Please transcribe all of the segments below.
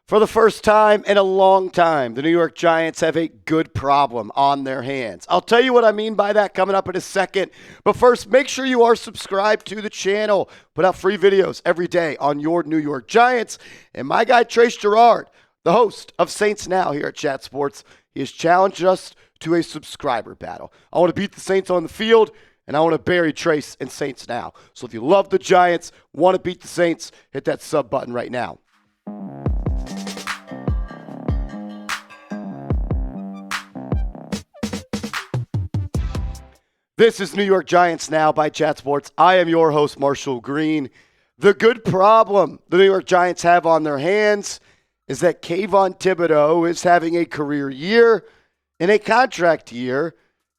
For the first time in a long time, the New York Giants have a good problem on their hands. I'll tell you what I mean by that coming up in a second. But first, make sure you are subscribed to the channel. Put out free videos every day on your New York Giants. And my guy, Trace Gerard, the host of Saints Now here at Chat Sports, he has challenged us to a subscriber battle. I want to beat the Saints on the field, and I want to bury Trace in Saints Now. So if you love the Giants, want to beat the Saints, hit that sub button right now. This is New York Giants Now by Chat Sports. I am your host, Marshall Green. The good problem the New York Giants have on their hands is that Kayvon Thibodeaux is having a career year and a contract year,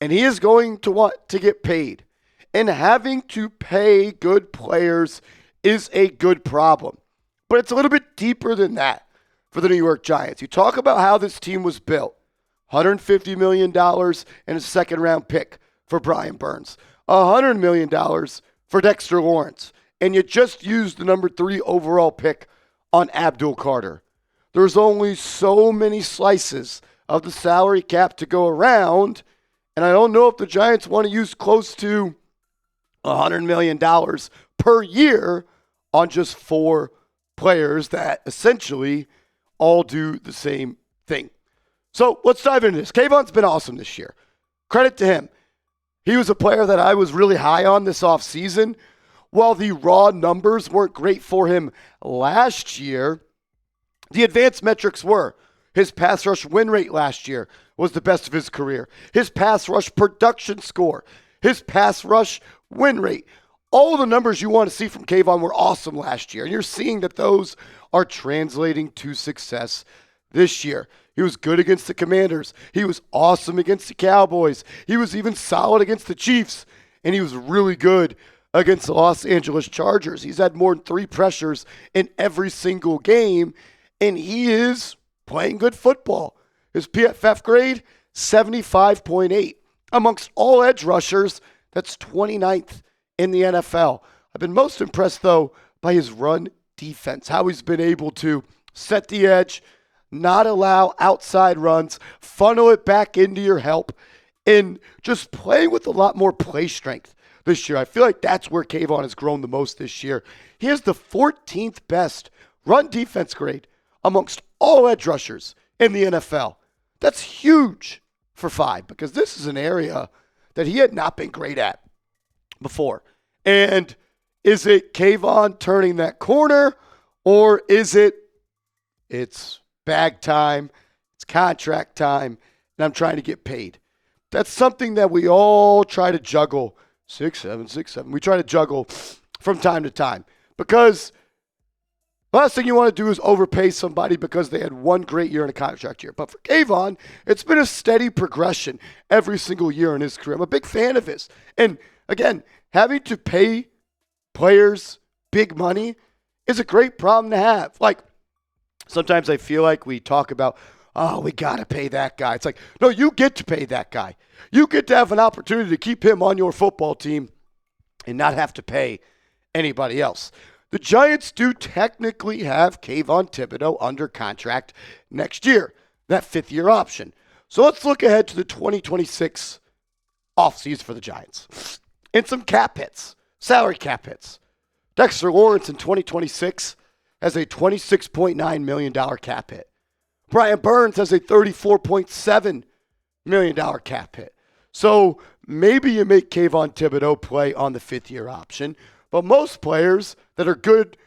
and he is going to want to get paid. And having to pay good players is a good problem. But it's a little bit deeper than that for the New York Giants. You talk about how this team was built. $150 million and a second-round pick for Brian Burns, $100 million for Dexter Lawrence, and you just used the number 3 overall pick on Abdul Carter. There's only so many slices of the salary cap to go around, and I don't know if the Giants want to use close to $100 million per year on just 4 players that essentially all do the same thing. So let's dive into this. Kayvon's been awesome this year. Credit to him. He was a player that I was really high on this offseason. While the raw numbers weren't great for him last year, the advanced metrics were. His pass rush win rate last year was the best of his career. His pass rush production score, his pass rush win rate, all the numbers you want to see from Kayvon were awesome last year. And you're seeing that those are translating to success this year. He was good against the Commanders. He was awesome against the Cowboys. He was even solid against the Chiefs. And he was really good against the Los Angeles Chargers. He's had more than 3 pressures in every single game. And he is playing good football. His PFF grade, 75.8. Amongst all edge rushers, that's 29th in the NFL. I've been most impressed, though, by his run defense, how he's been able to set the edge, not allow outside runs, funnel it back into your help, and just play with a lot more play strength this year. I feel like that's where Kayvon has grown the most this year. He has the 14th best run defense grade amongst all edge rushers in the NFL. That's huge for 5 because this is an area that he had not been great at before. And is it Kayvon turning that corner, or is it's bag time, it's contract time, and I'm trying to get paid? That's something that we all try to juggle. 6-7. We try to juggle from time to time because the last thing you want to do is overpay somebody because they had one great year in a contract year. But for Kayvon, it's been a steady progression every single year in his career. I'm a big fan of his. And again, having to pay players big money is a great problem to have. Like, sometimes I feel like we talk about, oh, we got to pay that guy. It's like, no, you get to pay that guy. You get to have an opportunity to keep him on your football team and not have to pay anybody else. The Giants do technically have Kayvon Thibodeaux under contract next year, that 5th-year option. So let's look ahead to the 2026 offseason for the Giants. And some cap hits, salary cap hits. Dexter Lawrence in 2026 has a $26.9 million cap hit. Brian Burns has a $34.7 million cap hit. So maybe you make Kayvon Thibodeaux play on the 5th-year option, but most players that are good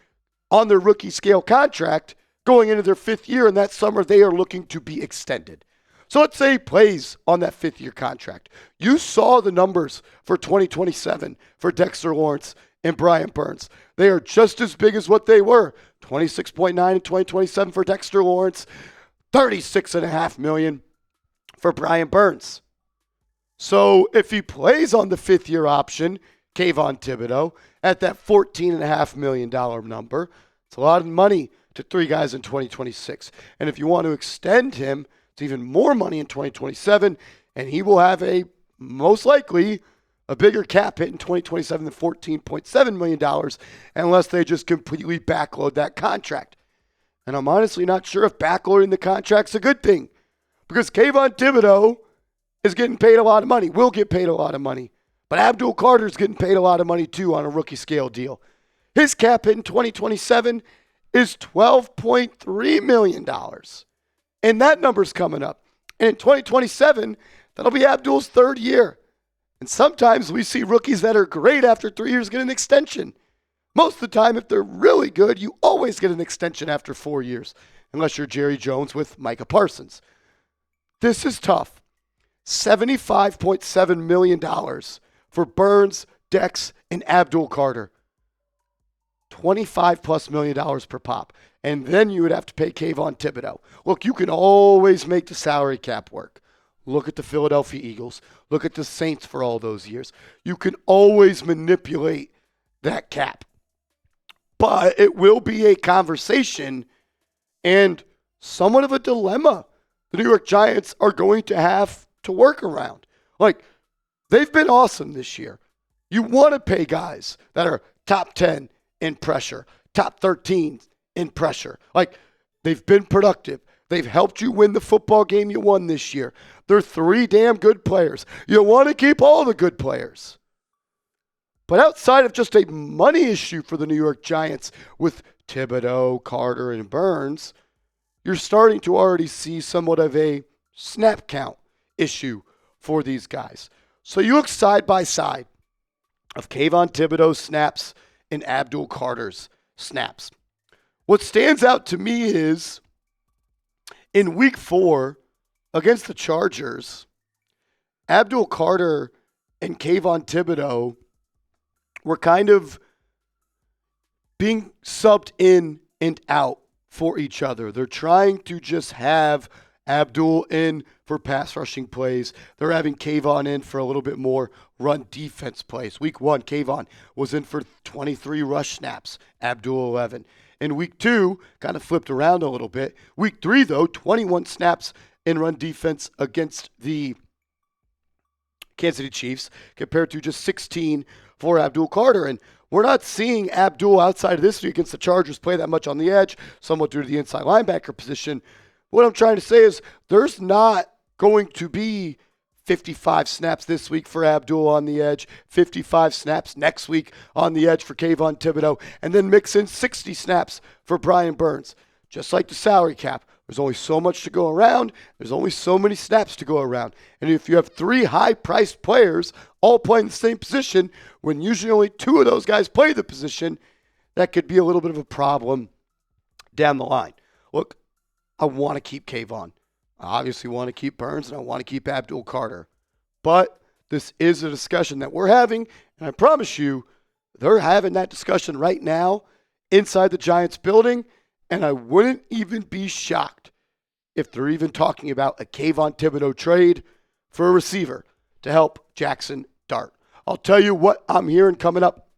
on their rookie scale contract going into their 5th year in that summer, they are looking to be extended. So let's say he plays on that 5th-year contract. You saw the numbers for 2027 for Dexter Lawrence and Brian Burns. They are just as big as what they were. 26.9 in 2027 for Dexter Lawrence, $36.5 million for Brian Burns. So if he plays on the 5th-year option, Kayvon Thibodeaux, at that $14.5 million number, it's a lot of money to 3 guys in 2026. And if you want to extend him, it's even more money in 2027, and he will have most likely a bigger cap hit in 2027 than $14.7 million unless they just completely backload that contract. And I'm honestly not sure if backloading the contract's a good thing, because Kayvon Thibodeaux is getting paid a lot of money, will get paid a lot of money. But Abdul Carter's getting paid a lot of money too on a rookie scale deal. His cap hit in 2027 is $12.3 million. And that number's coming up. And in 2027, that'll be Abdul's third year. And sometimes we see rookies that are great after 3 years get an extension. Most of the time, if they're really good, you always get an extension after 4 years, unless you're Jerry Jones with Micah Parsons. This is tough. $75.7 million for Burns, Dex, and Abdul Carter. $25+ million per pop. And then you would have to pay Kayvon Thibodeaux. Look, you can always make the salary cap work. Look at the Philadelphia Eagles. Look at the Saints for all those years. You can always manipulate that cap. But it will be a conversation and somewhat of a dilemma the New York Giants are going to have to work around. Like, they've been awesome this year. You want to pay guys that are top 10 in pressure, top 13 in pressure. Like, they've been productive. They've helped you win the football game you won this year. They're 3 damn good players. You want to keep all the good players. But outside of just a money issue for the New York Giants with Thibodeaux, Carter, and Burns, you're starting to already see somewhat of a snap count issue for these guys. So you look side by side of Kayvon Thibodeaux's snaps and Abdul Carter's snaps. What stands out to me is in week 4 against the Chargers, Abdul Carter and Kayvon Thibodeaux were kind of being subbed in and out for each other. They're trying to just have Abdul in for pass rushing plays. They're having Kayvon in for a little bit more run defense plays. Week 1, Kayvon was in for 23 rush snaps, Abdul 11. In week 2, kind of flipped around a little bit. Week 3, though, 21 snaps in run defense against the Kansas City Chiefs compared to just 16 for Abdul Carter. And we're not seeing Abdul outside of this week against the Chargers play that much on the edge, somewhat due to the inside linebacker position. What I'm trying to say is there's not going to be 55 snaps this week for Abdul on the edge, 55 snaps next week on the edge for Kayvon Thibodeaux, and then mix in 60 snaps for Brian Burns. Just like the salary cap, there's only so much to go around. There's only so many snaps to go around. And if you have 3 high-priced players all playing the same position, when usually only 2 of those guys play the position, that could be a little bit of a problem down the line. Look, I want to keep Kayvon. I obviously want to keep Burns, and I want to keep Abdul Carter. But this is a discussion that we're having, and I promise you, they're having that discussion right now inside the Giants building, and I wouldn't even be shocked if they're even talking about a Kayvon Thibodeaux trade for a receiver to help Jackson Dart. I'll tell you what I'm hearing coming up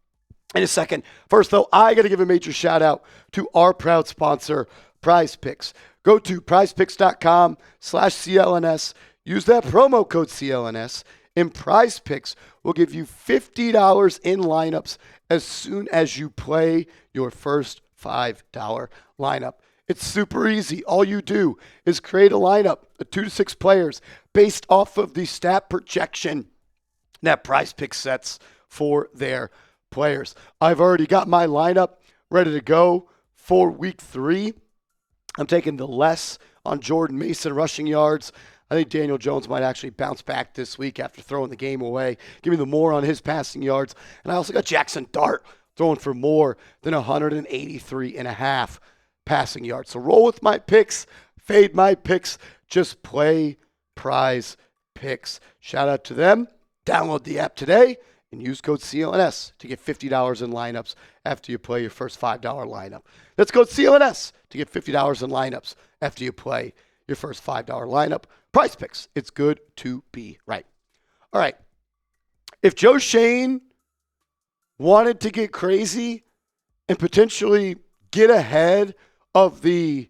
in a second. First, though, I got to give a major shout-out to our proud sponsor, PrizePicks. Go to prizepicks.com/CLNS. Use that promo code CLNS, and PrizePicks will give you $50 in lineups as soon as you play your first $5 lineup. It's super easy. All you do is create a lineup of 2 to 6 players based off of the stat projection that PrizePicks sets for their players. I've already got my lineup ready to go for week 3. I'm taking the less on Jordan Mason rushing yards. I think Daniel Jones might actually bounce back this week after throwing the game away. Give me the more on his passing yards. And I also got Jackson Dart throwing for more than 183.5 passing yards. So roll with my picks, fade my picks, just play PrizePicks. Shout out to them. Download the app today and use code CLNS to get $50 in lineups after you play your first $5 lineup. That's code CLNS to get $50 in lineups after you play your first $5 lineup. PrizePicks. It's good to be right. All right. If Joe Shane wanted to get crazy and potentially get ahead of the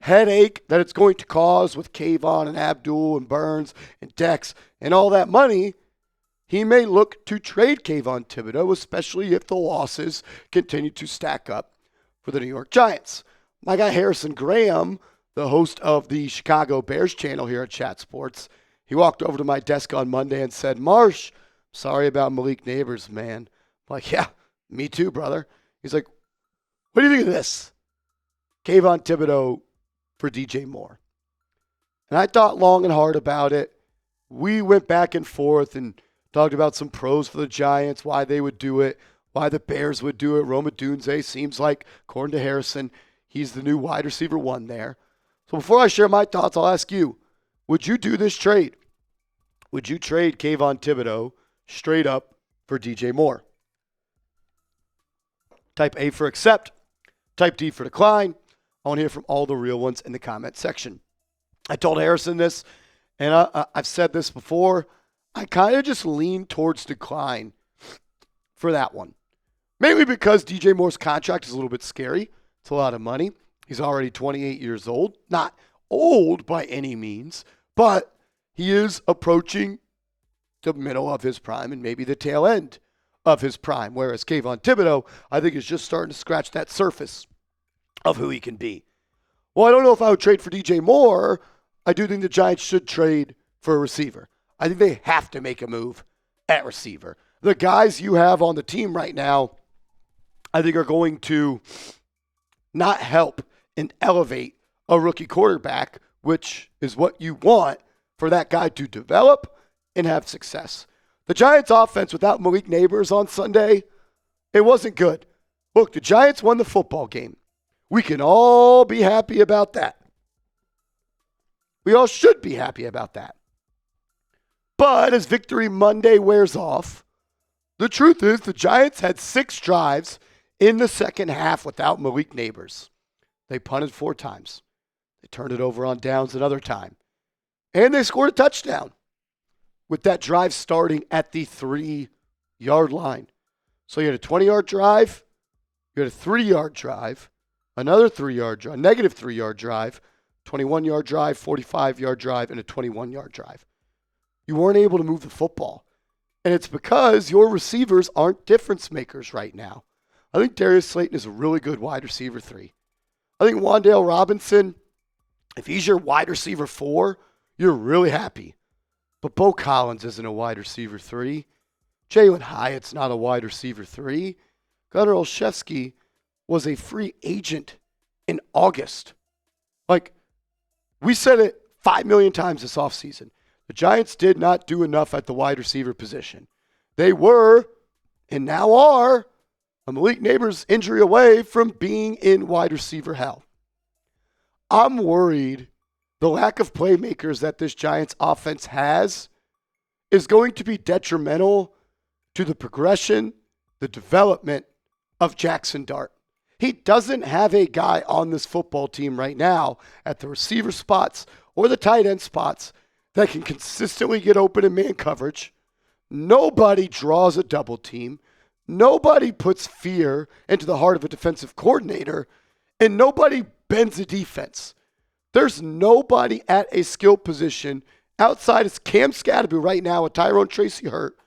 headache that it's going to cause with Kayvon and Abdul and Burns and Dex and all that money, he may look to trade Kayvon Thibodeaux, especially if the losses continue to stack up for the New York Giants. my guy Harrison Graham, the host of the Chicago Bears channel here at Chat Sports, he walked over to my desk on Monday and said, Marsh, sorry about Malik Nabers, man. I'm like, yeah, me too, brother. He's like, what do you think of this? Kayvon Thibodeaux for DJ Moore. And I thought long and hard about it. We went back and forth and talked about some pros for the Giants, why they would do it, why the Bears would do it. Rome Odunze seems like, according to Harrison, he's the new wide receiver one there. So before I share my thoughts, I'll ask you, would you do this trade? Would you trade Kayvon Thibodeaux straight up for DJ Moore? Type A for accept. Type D for decline. I want to hear from all the real ones in the comment section. I told Harrison this, and I've said this before. I kind of just lean towards decline for that one. Mainly because DJ Moore's contract is a little bit scary. It's a lot of money. He's already 28 years old. Not old by any means, but he is approaching the middle of his prime and maybe the tail end of his prime. Whereas Kayvon Thibodeaux, I think, is just starting to scratch that surface of who he can be. Well, I don't know if I would trade for DJ Moore. I do think the Giants should trade for a receiver. I think they have to make a move at receiver. The guys you have on the team right now, I think, are going to not help and elevate a rookie quarterback, which is what you want for that guy to develop and have success. The Giants' offense without Malik Nabers on Sunday, it wasn't good. Look, the Giants won the football game. We can all be happy about that. We all should be happy about that. But as Victory Monday wears off, the truth is the Giants had 6 drives in the second half without Malik Nabers. They punted 4 times. They turned it over on downs another time. And they scored a touchdown with that drive starting at the 3-yard line. So you had a 20-yard drive, you had a 3-yard drive, another 3-yard drive, negative 3-yard drive, 21-yard drive, 45-yard drive, and a 21-yard drive. You weren't able to move the football. And it's because your receivers aren't difference makers right now. I think Darius Slayton is a really good wide receiver 3. I think Wan'Dale Robinson, if he's your wide receiver 4, you're really happy. But Bo Collins isn't a wide receiver 3. Jalen Hyatt's not a wide receiver 3. Gunnar Olszewski was a free agent in August. Like, we said it 5 million times this offseason. The Giants did not do enough at the wide receiver position. They were, and now are, a Malik Nabers injury away from being in wide receiver hell. I'm worried the lack of playmakers that this Giants offense has is going to be detrimental to the progression, the development of Jackson Dart. He doesn't have a guy on this football team right now at the receiver spots or the tight end spots that can consistently get open in man coverage. Nobody draws a double team. Nobody puts fear into the heart of a defensive coordinator, and nobody bends a defense. There's nobody at a skill position outside of Cam Scadaboo right now with Tyrone Tracy hurt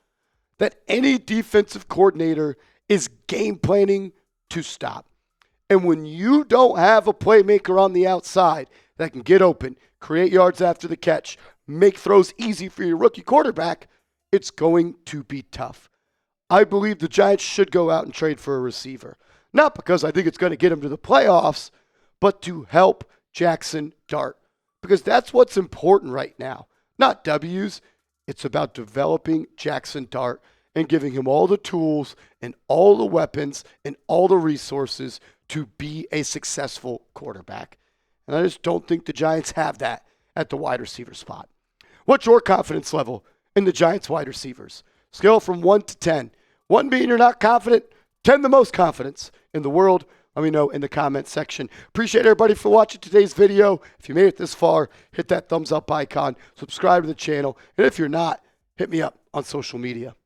that any defensive coordinator is game planning to stop. And when you don't have a playmaker on the outside that can get open, create yards after the catch, make throws easy for your rookie quarterback, it's going to be tough. I believe the Giants should go out and trade for a receiver. Not because I think it's going to get them to the playoffs, but to help Jackson Dart. Because that's what's important right now. Not W's. It's about developing Jackson Dart and giving him all the tools and all the weapons and all the resources to be a successful quarterback. And I just don't think the Giants have that at the wide receiver spot. What's your confidence level in the Giants wide receivers? Scale from 1 to 10. 1 being you're not confident, 10 the most confidence in the world. Let me know in the comment section. Appreciate everybody for watching today's video. If you made it this far, hit that thumbs up icon, subscribe to the channel, and if you're not, hit me up on social media.